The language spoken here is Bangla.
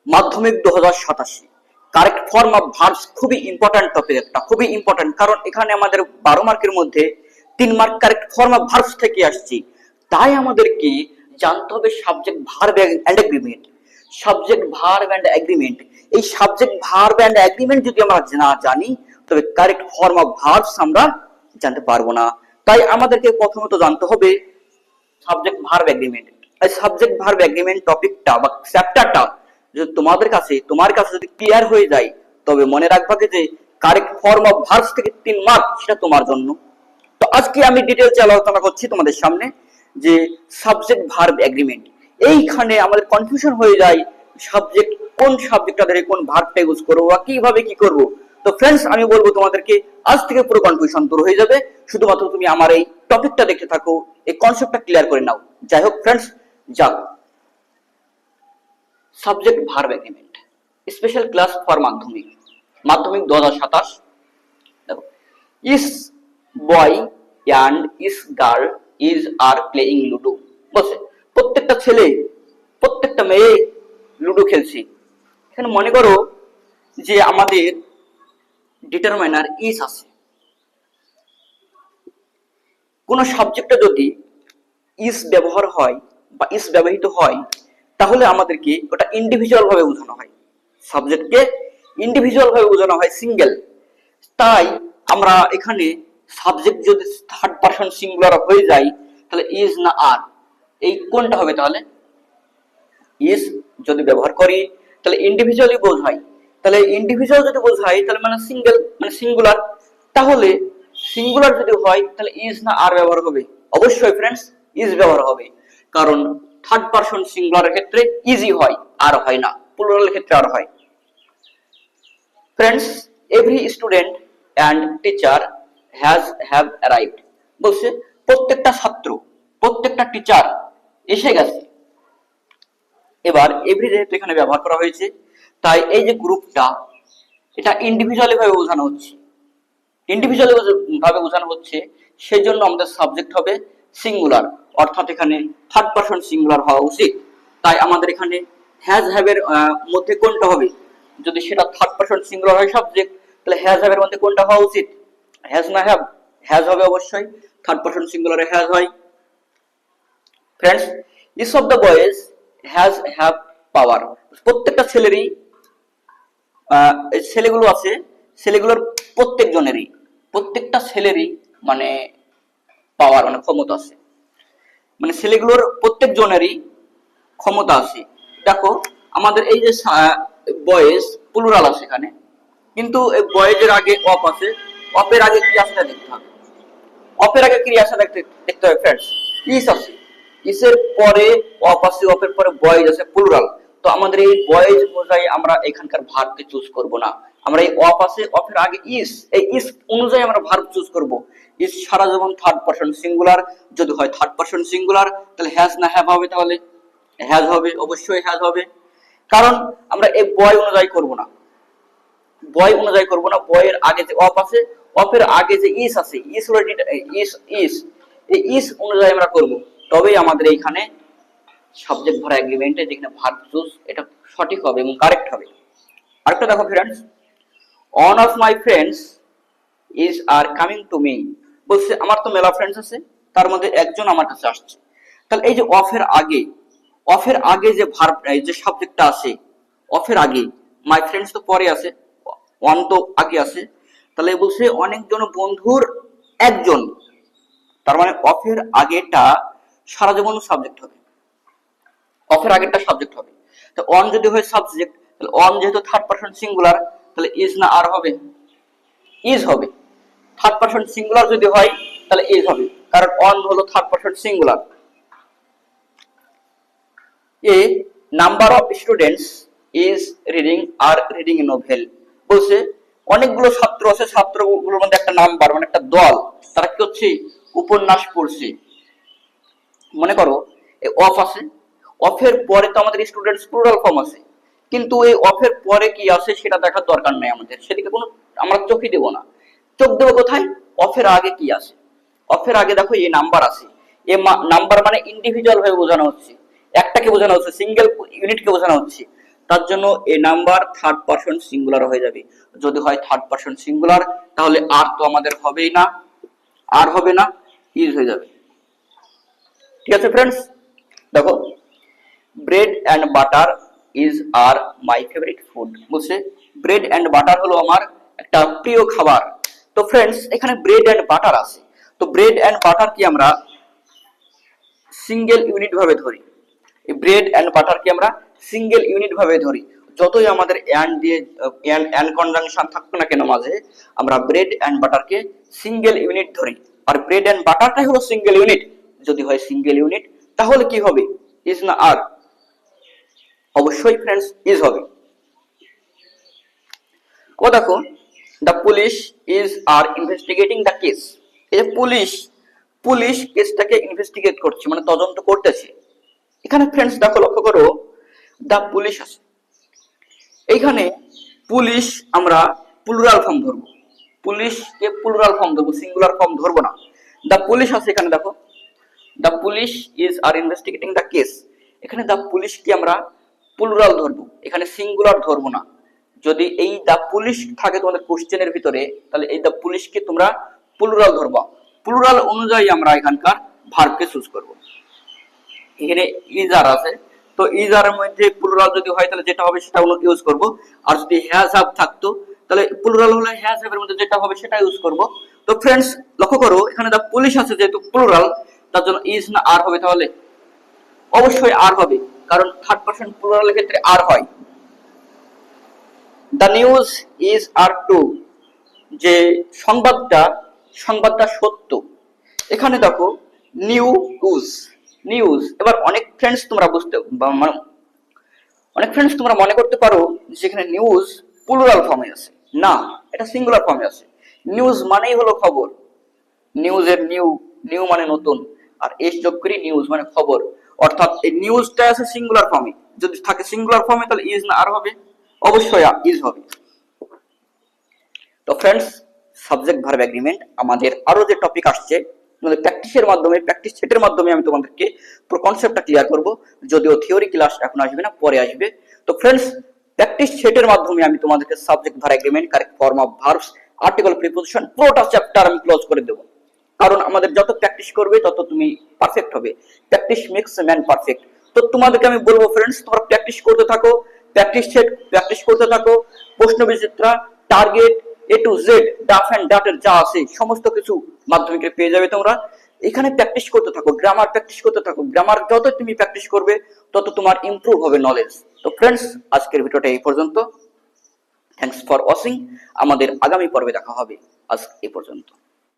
মাধ্যমিক 2087 কারেক্ট ফর্ম অফ ভার্বস খুবই ইম্পর্টেন্ট টপিক, একটা খুবই ইম্পর্টেন্ট, কারণ এখানে আমাদের 12 মার্কের মধ্যে 3 mark correct form of verbs থেকে আসছে। তাই আমাদেরকে জানতে হবে subject verb and agreement. Subject verb and agreement, এই সাবজেক্ট ভার্ব এন্ড এগ্রিমেন্ট যদি আমরা না জানি তবে কারেক্ট ফর্ম অফ ভার্বস আমরা জানতে পারবো না। তাই আমাদেরকে প্রথমত জানতে হবে সাবজেক্ট ভার্ব এগ্রিমেন্ট। এই সাবজেক্ট ভার্ব এগ্রিমেন্ট টপিকটা বা চ্যাপ্টারটা যদি তোমার কাছে যদি ক্লিয়ার হয়ে যায় তবে মনে রাখবা যে কারেক্ট ফর্ম অফ ভার্বস থেকে 3 মার্ক সেটা তোমার জন্য। তো আজকে আমি ডিটেইলসে আলোচনা করছি তোমাদের সামনে যে সাবজেক্ট ভার্ব এগ্রিমেন্ট। এইখানে আমাদের কনফিউশন হয়ে যায় সাবজেক্ট কোন সাবজেক্টটা ধরে কোন ভার্বটা ইউজ করব বা কিভাবে কি করব। তো ফ্রেন্ডস আমি বলবো তোমাদেরকে আজ থেকে পুরো কনফিউশন দূর হয়ে যাবে, শুধুমাত্র তুমি আমার এই টপিকটা দেখতে থাকো, এই কনসেপ্টটা ক্লিয়ার করে নাও। যাই হোক ফ্রেন্ডস, যাও subject verb agreement special class for Madhyamik 2027। দেখো, each boy and each girl is are playing Ludo. বলছে প্রত্যেকটা ছেলে প্রত্যেকটা মেয়ে লুডো খেলছে। এখানে মনে করো যে আমাদের ডিটারমাইনার ইস আছে, কোন সাবজেক্টে যদি ইস ব্যবহার হয় বা ইস ব্যবহৃত হয় তাহলে আমাদেরকে ওটা ইন্ডিভিজুয়াল ভাবে বোঝানো হয়, সাবজেক্টকে ইন্ডিভিজুয়াল ভাবে বোঝানো হয়, সিঙ্গেল। তাই আমরা এখানে সাবজেক্ট যদি থার্ড পারসন সিঙ্গুলার হয়ে যায় তাহলে ইজ না আর, এই কোনটা হবে? তাহলে ইজ যদি ব্যবহার করি তাহলে ইন্ডিভিজুয়ালি বোঝাই, তাহলে ইন্ডিভিজুয়াল যদি বোঝাই তাহলে মানে সিঙ্গেল মানে সিঙ্গুলার, তাহলে সিঙ্গুলার যদি হয় তাহলে ইজ না আর ব্যবহার হবে? অবশ্যই ফ্রেন্ডস ইজ ব্যবহার হবে, কারণ থার্ড পারসন সিঙ্গুলারের ক্ষেত্রে ইজি হয়, আর হয় না, প্লুরালের ক্ষেত্রে আর হয়। Friends, every student and teacher have arrived. বলছে প্রত্যেকটা ছাত্র প্রত্যেকটা টিচার এসে গেছে। এবার এভরি যেহেতু এখানে ব্যবহার করা হয়েছে তাই এই যে গ্রুপটা এটা ইন্ডিভিজুয়ালি ভাবে বোঝানো হচ্ছে, ইন্ডিভিজুয়ালি ভাবে বোঝানো হচ্ছে, সেই জন্য আমাদের সাবজেক্ট হবে সিঙ্গুলার, অর্থাৎ এখানে থার্ড পারসন সিঙ্গুলার হওয়া উচিত। তাই আমাদের এখানে হ্যাজ হ্যাভ এর মধ্যে কোনটা হবে? যদি সেটা থার্ড পারসন সিঙ্গুলার হয় সাবজেক্ট তাহলে হ্যাজ হ্যাভ এর মধ্যে কোনটা হওয়া উচিত? হ্যাজ না হ্যাভ? হ্যাজ হবে অবশ্যই, থার্ড পারসন সিঙ্গুলারে হ্যাজ হয়। Friends, each of the boys have power. প্রত্যেকটা ছেলেরই ছেলেগুলো আছে, ছেলেগুলোর প্রত্যেকটা ছেলেরই মানে পাওয়ার মানে ক্ষমতা আছে, মানে ছেলেগুলোর প্রত্যেক জনেরই ক্ষমতা আছে। দেখো আমাদের এই যে বয়েজ প্লুরাল আছে এখানে, কিন্তু এই বয়েজের আগে অফ আছে, অফের আগে কি আছে দেখতে হবে, অফের আগে কি আছে দেখতে হবে ফ্রেন্ডস, ইস আছে, ইসের পরে অফ আছে, অফের পরে বয়েজ আছে প্লুরাল। তো আমাদের এই বয়েজ অনুযায়ী আমরা এখানকার ভার্বকে চুজ করব না, আমরা এই অফ আছে অফের আগে ইস, এই ইস অনুযায়ী আমরা ভার্ব চুজ করব। ইস সারা যেমন থার্ড পারসন সিঙ্গুলার, যদি হয় থার্ড পারসন সিঙ্গুলার তাহলে হ্যাজ না হ্যাভ হবে? তাহলে হ্যাজ হবে, অবশ্যই হ্যাজ হবে, কারণ আমরা এই বয় অনুযায়ী করব না, বয়ের আগে যে অফ আছে অফের আগে যে ইস আছে, ইস এই ইস অনুযায়ী আমরা করব, তবেই আমাদের এইখানে সাবজেক্ট ভার্ব এগ্রিমেন্টে যেখানে ভার্ব চুজ এটা সঠিক হবে এবং কারেক্ট হবে। আরেকটা দেখো friends, one of my friends is are coming to me. বলছে আমার তো মেলা ফ্রেন্ডস আছে, তার মধ্যে একজন আমার কাছে আসছে। তাহলে এই যে অফের আগে যে ভার্ব যে সাবজেক্টটা আছে, অফের আগে মাই ফ্রেন্ডস তো পরে আছে, ওয়ান তো আগে আছে, তাহলে বলছে অনেকজন বন্ধুর একজন, তার মানে অফের আগেটা সারা জীবন সাবজেক্ট হবে, অফের আগেরটা সাবজেক্ট হবে। তো অন যদি হয় সাবজেক্ট তাহলে অন যেহেতু থার্ড পারসন সিঙ্গুলার তাহলে ইজ না আর হবে? ইজ হবে। থার্ড পারসন সিঙ্গুলার যদি হয় তাহলে ইজ হবে, কারণ অন হলো third person singular. A number of students is reading a novel. বলছে অনেকগুলো ছাত্র আছে, ছাত্রগুলোর মধ্যে একটা নাম্বার মানে একটা দল, তারা কি হচ্ছে? উপন্যাস পড়ছে। মনে করো এই অফ আছে, অফের পরে তো আমাদের স্টুডেন্টস প্লুরাল ফর্ম আছে, কিন্তু এই অফের পরে কি আছে সেটা দেখার দরকার নাই আমাদের, সেদিকে কোনো আমরা চোখই দেব না। চোখ দেবো কোথায়? অফের আগে কি আছে, অফের আগে দেখো এই নাম্বার আছে, এই নাম্বার মানে ইন্ডিভিজুয়াল ভাবে বোঝানো হচ্ছে, একটাকে বোঝানো হচ্ছে, সিঙ্গেল ইউনিটকে বোঝানো হচ্ছে। তার জন্য এ নাম্বার থার্ড পারসন সিঙ্গুলার হয়ে যাবে। যদি হয় থার্ড পারসন সিঙ্গুলার তাহলে আর তো আমাদের হবেই না, আর হবে না, ইজ হয়ে যাবে। ঠিক আছে ফ্রেন্ডস, দেখো bread and butter is are my favourite food. বুঝছে, ব্রেড অ্যান্ড বাটার হলো আমার একটা প্রিয় খাবার। তো ফ্রেন্ডস এখানে ব্রেড অ্যান্ড বাটার আছে, তো ব্রেড অ্যান্ড বাটার কি আমরা সিঙ্গেল ইউনিট ভাবে ধরি, এই ব্রেড অ্যান্ড বাটার কি আমরা সিঙ্গেল ইউনিট ভাবে ধরি। যতই আমাদের অ্যান্ড দিয়ে অ্যান্ড কনজাংশন থাকুক না কেন মাঝে, আমরা ব্রেড অ্যান্ড বাটারকে সিঙ্গেল ইউনিট ধরি। আর ব্রেড অ্যান্ড বাটারটাই হলো সিঙ্গেল ইউনিট। যদি হয় সিঙ্গেল ইউনিট তাহলে কি হবে, ইজ না আর? অবশ্যই ফ্রেন্ডস ইজ হবে। ও দেখো the police is are investigating the case. এই যে পুলিশ কেসটাকে ইনভেস্টিগেট করছে, মানে তদন্ত করতেছে। এখানে ফ্রেন্ডস দেখো, লক্ষ্য করো, দ্য পুলিশ আছে, এইখানে পুলিশ আমরা প্লুরাল ফর্ম ধরবো, পুলিশকে প্লুরাল ফর্ম ধরবো, সিঙ্গুলার ফর্ম ধরবো না। দ্য পুলিশ আছে এখানে, দেখো the police is are investigating the case, এখানে দ্য পুলিশ কি আমরা প্লুরাল ধরবো, এখানে সিঙ্গুলার ধরবো না। যদি এই দ্য পুলিশ থাকে তোমাদের কোশ্চেনের ভিতরে, তাহলে এই দ্য পুলিশকে তোমরা প্লুরাল ধরবা। প্লুরাল অনুযায়ী আমরা এখানকার ভার্বকে চুজ করব। এখানে ইজার আছে, তো ইজারের মধ্যে প্লুরাল যদি হয় তাহলে যেটা হবে সেটা ইউজ করব। আর যদি হ্যাজ হ্যাভ থাকতো তাহলে প্লুরাল হলে হ্যাজ হ্যাভ এর মধ্যে যেটা হবে সেটা ইউজ করব। তো ফ্রেন্ডস লক্ষ্য করো, এখানে দ্য পুলিশ আছে যেহেতু প্লুরাল, তার জন্য ইজ না আর হবে? তাহলে অবশ্যই আর হবে, কারণ থার্ড পারসন প্লুরালের ক্ষেত্রে আর হয়। The news is are true, যে সংবাদটা সত্য। এখানে দেখো নিউজ। এবার অনেক ফ্রেন্ডস তোমরা মনে করতে পারো যেখানে নিউজ প্লুরাল ফর্মে আছে, না, এটা সিঙ্গুলার ফর্মে আছে। নিউজ মানেই হলো খবর, নিউজের নিউ মানে নতুন, আর এস যোগ করি নিউজ মানে খবর, অর্থাৎ এই নিউজটা আছে সিঙ্গুলার ফর্মে। যদি থাকে সিঙ্গুলার ফর্মে তাহলে ইজ না আর হবে? অবশ্যই ইজ হবে। তো ফ্রেন্ডস সাবজেক্ট ভার্ব এগ্রিমেন্ট আমাদের আরো যে টপিক আসছে, তোমাদের প্র্যাকটিসের মাধ্যমে, প্র্যাকটিস সেটের মাধ্যমে আমি তোমাদেরকে পুরো কনসেপ্টটা ক্লিয়ার করব। যদিও থিওরি ক্লাস এখন আসবে না, পরে আসবে। তো ফ্রেন্ডস প্র্যাকটিস সেটের মাধ্যমে আমি তোমাদেরকে subject verb agreement, correct form of verbs, article, preposition পুরোটা চ্যাপ্টার আমি ক্লোজ করে দেব। কারণ আমাদের যত প্র্যাকটিস করবে তত তুমি পারফেক্ট হবে। Practice makes man perfect. তো তোমাদেরকে আমি বলবো ফ্রেন্ডস, তোমরা প্র্যাকটিস করতে থাকো, প্র্যাকটিস সেট প্র্যাকটিস করতে থাকো, প্রশ্ন বিচিত্রা, target, A to Z, Duff and ডাটের যা আছে সমস্ত কিছু মাধ্যমিকে পেয়ে যাবে তোমরা। এখানে প্র্যাকটিস করতে থাকো, গ্রামার প্র্যাকটিস করতে থাকো। গ্রামার যত তুমি প্র্যাকটিস করবে তত তোমার ইমপ্রুভ হবে নলেজ। তো ফ্রেন্ডস আজকের ভিডিওটা এই পর্যন্ত। Thanks for watching. আমাদের আগামী পর্বে দেখা হবে। আজ এই পর্যন্ত।